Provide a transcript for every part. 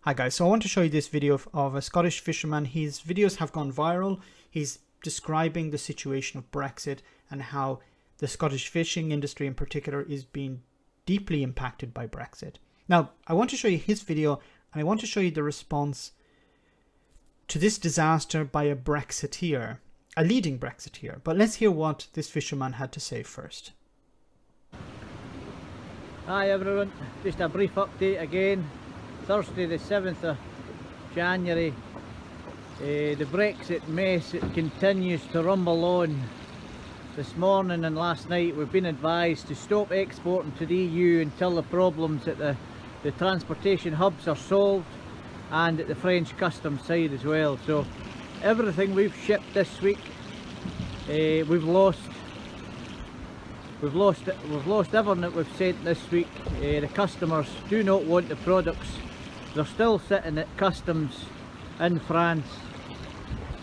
Hi guys, so I want to show you this video of a Scottish fisherman. His videos have gone viral. He's describing the situation of Brexit and how the Scottish fishing industry in particular is being deeply impacted by Brexit. Now, I want to show you his video and I want to show you the response to this disaster by a Brexiteer, a leading Brexiteer. But let's hear what this fisherman had to say first. Hi everyone, just a brief update again. Thursday the 7th of January, the Brexit mess continues to rumble on. This morning and last night we've been advised to stop exporting to the EU until the problems at the transportation hubs are solved and at the French customs side as well. So everything we've shipped this week, we've lost everything that we've sent this week. The customers do not want the products. They're still sitting at customs in France.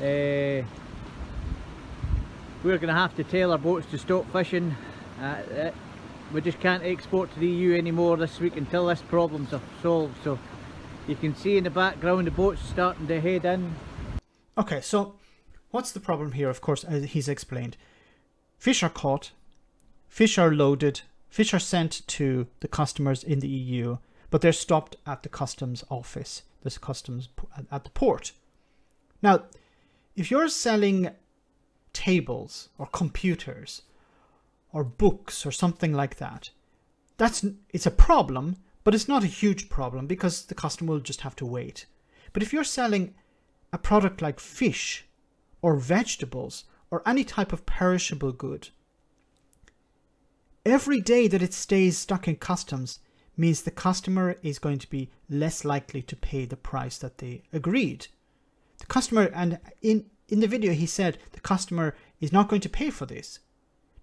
We're going to have to tell our boats to stop fishing. We just can't export to the EU anymore this week until this problems are solved. So you can see in the background the boats starting to head in. Okay, so what's the problem here? Of course, as he's explained, fish are caught, fish are loaded, fish are sent to the customers in the EU, but they're stopped at the customs office, this customs at the port. Now, if you're selling tables or computers or books or something like that, it's a problem, but it's not a huge problem because the customer will just have to wait. But if you're selling a product like fish or vegetables or any type of perishable good, every day that it stays stuck in customs means the customer is going to be less likely to pay the price that they agreed. The customer, and in the video he said the customer is not going to pay for this.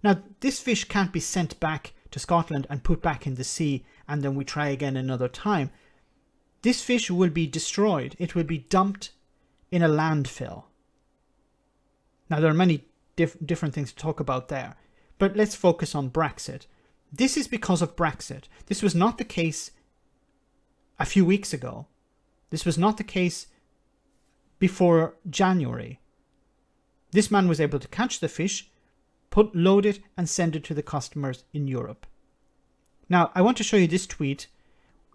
Now, this fish can't be sent back to Scotland and put back in the sea and then we try again another time. This fish will be destroyed. It will be dumped in a landfill. Now, there are many different things to talk about there, but let's focus on Brexit. This is because of Brexit. This was not the case a few weeks ago. This was not the case before January. This man was able to catch the fish, load it and send it to the customers in Europe. Now, I want to show you this tweet.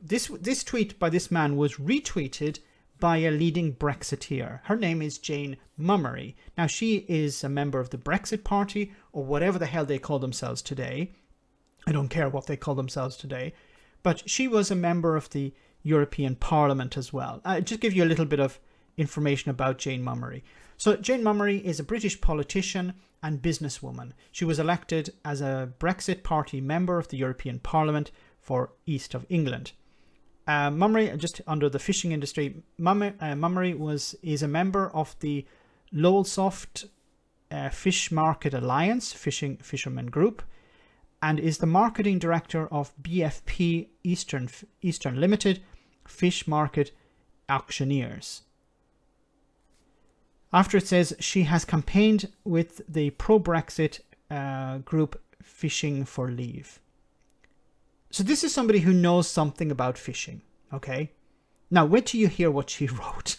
This tweet by this man was retweeted by a leading Brexiteer. Her name is Jane Mummery. Now, she is a member of the Brexit Party or whatever the hell they call themselves today. I don't care what they call themselves today, but she was a member of the European Parliament as well. I'll just give you a little bit of information about Jane Mummery. So Jane Mummery is a British politician and businesswoman. She was elected as a Brexit Party member of the European Parliament for East of England. Mummery, just under the fishing industry, Mummery is a member of the Lowestoft Fish Market Alliance fishermen group, and is the marketing director of BFP Eastern Limited Fish Market Auctioneers. After it says she has campaigned with the pro-Brexit group Fishing for Leave. So this is somebody who knows something about fishing, okay? Now, wait till you hear what she wrote.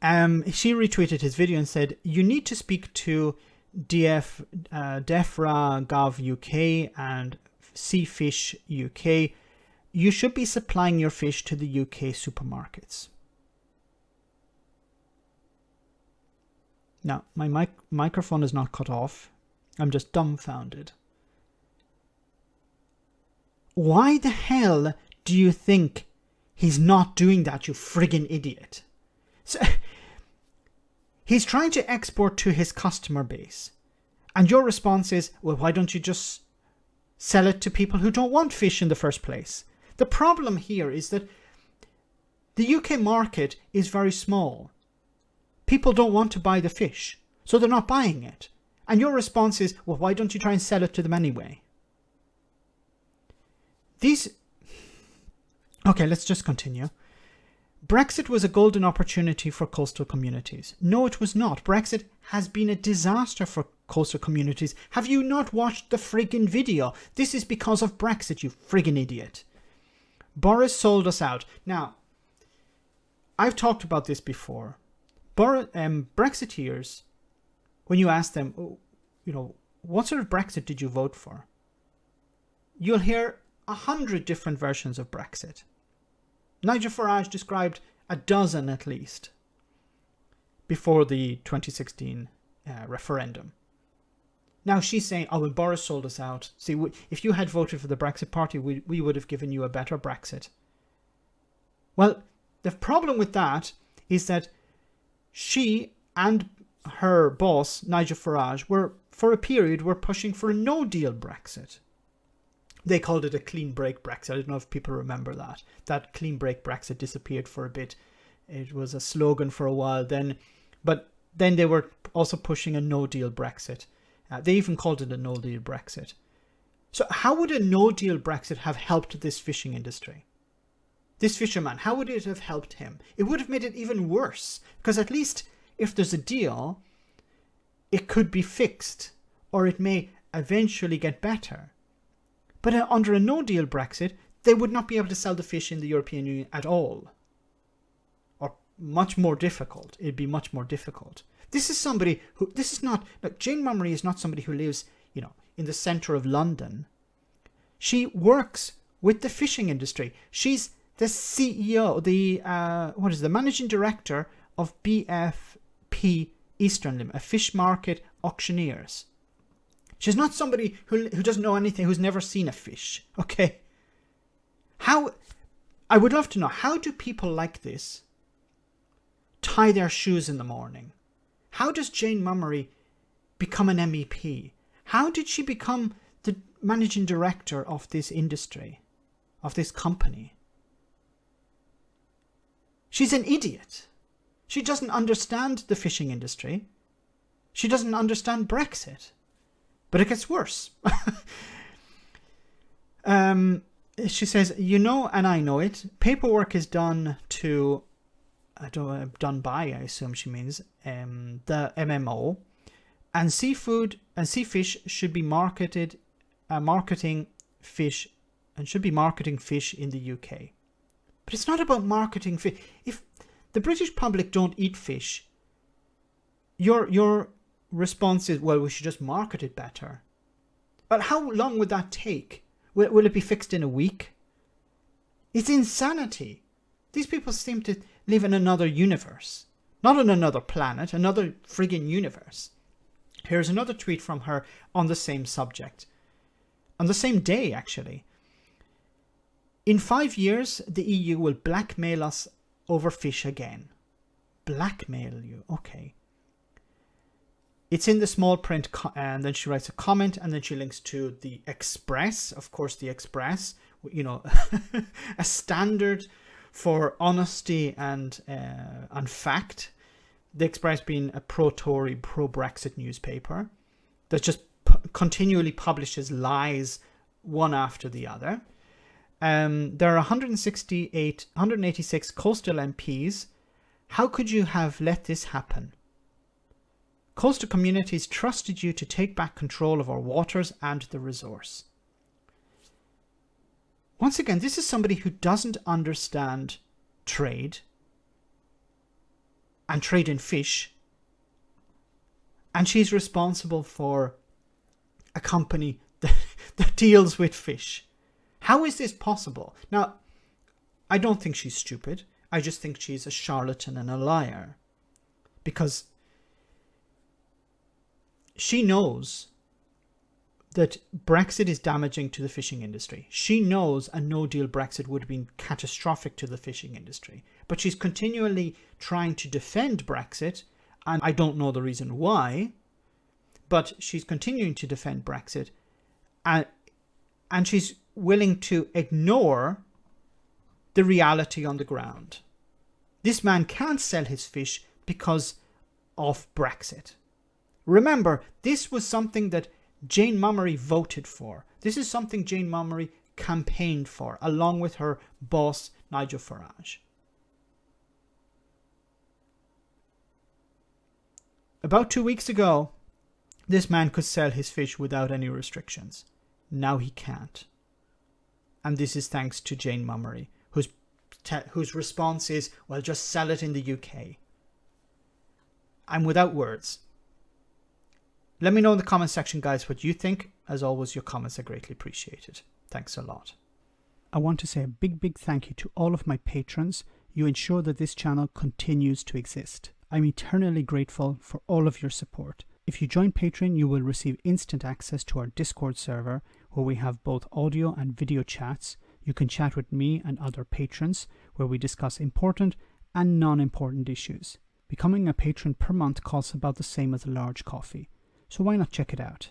She retweeted his video and said, "You need to speak to DEFRA Gov UK and Seafish UK. You should be supplying your fish to the UK supermarkets." Now, my microphone is not cut off. I'm just dumbfounded. Why the hell do you think he's not doing that, you friggin' idiot? So, he's trying to export to his customer base. And your response is, well, why don't you just sell it to people who don't want fish in the first place? The problem here is that the UK market is very small. People don't want to buy the fish, so they're not buying it. And your response is, well, why don't you try and sell it to them anyway? Okay, let's just continue. Brexit was a golden opportunity for coastal communities. No, it was not. Brexit has been a disaster for coastal communities. Have you not watched the friggin' video? This is because of Brexit, you friggin' idiot. Boris sold us out. Now, I've talked about this before. Brexiteers, when you ask them, what sort of Brexit did you vote for? You'll hear 100 different versions of Brexit. Nigel Farage described a dozen at least before the 2016 referendum. Now she's saying, oh, well, Boris sold us out. See, if you had voted for the Brexit Party, we would have given you a better Brexit. Well, the problem with that is that she and her boss, Nigel Farage, for a period, were pushing for a no-deal Brexit. They called it a clean break Brexit. I don't know if people remember that. That clean break Brexit disappeared for a bit. It was a slogan for a while then. But then they were also pushing a no-deal Brexit. They even called it a no-deal Brexit. So how would a no-deal Brexit have helped this fishing industry? This fisherman, how would it have helped him? It would have made it even worse. Because at least if there's a deal, it could be fixed. Or it may eventually get better. But under a no-deal Brexit, they would not be able to sell the fish in the European Union at all. Or much more difficult. It'd be much more difficult. This is somebody who, this is not, look, Jane Mummery is not somebody who lives, in the centre of London. She works with the fishing industry. She's the CEO, the managing director of BFP Eastern Limit, a fish market auctioneers. She's not somebody who doesn't know anything, who's never seen a fish, okay? I would love to know, how do people like this tie their shoes in the morning? How does Jane Mummery become an MEP? How did she become the managing director of this industry, of this company? She's an idiot. She doesn't understand the fishing industry. She doesn't understand Brexit. But it gets worse. She says, and I know it, paperwork is done to, done by, I assume she means, the MMO, and seafood and sea fish should be marketing fish in the UK. But it's not about marketing fish. If the British public don't eat fish, your response is, well, we should just market it better. But how long would that take? Will it be fixed in a week? It's insanity. These people seem to live in another universe. Not on another planet, another friggin' universe. Here's another tweet from her on the same subject. On the same day, actually. In 5 years, the EU will blackmail us over fish again. Blackmail you? Okay. It's in the small print, and then she writes a comment, and then she links to the Express. Of course, the Express, a standard for honesty and fact. The Express being a pro-Tory, pro-Brexit newspaper that just continually publishes lies one after the other. There are 186 coastal MPs. How could you have let this happen? Coastal communities trusted you to take back control of our waters and the resource. Once again, this is somebody who doesn't understand trade and trade in fish, and she's responsible for a company that deals with fish. How is this possible? Now, I don't think she's stupid. I just think she's a charlatan and a liar, because she knows that Brexit is damaging to the fishing industry. She knows a no-deal Brexit would have been catastrophic to the fishing industry. But she's continually trying to defend Brexit, and I don't know the reason why, but she's continuing to defend Brexit, and she's willing to ignore the reality on the ground. This man can't sell his fish because of Brexit. Remember, this was something that Jane Mummery voted for. This is something Jane Mummery campaigned for, along with her boss, Nigel Farage. About 2 weeks ago, this man could sell his fish without any restrictions. Now he can't. And this is thanks to Jane Mummery, who's whose response is, well, just sell it in the UK. I'm without words. Let me know in the comment section, guys, what you think. As always, your comments are greatly appreciated. Thanks a lot. I want to say a big thank you to all of my patrons. You ensure that this channel continues to exist. I'm eternally grateful for all of your support. If you join Patreon, you will receive instant access to our Discord server, where we have both audio and video chats. You can chat with me and other patrons, where we discuss important and non-important issues. Becoming a patron per month costs about the same as a large coffee, so why not check it out?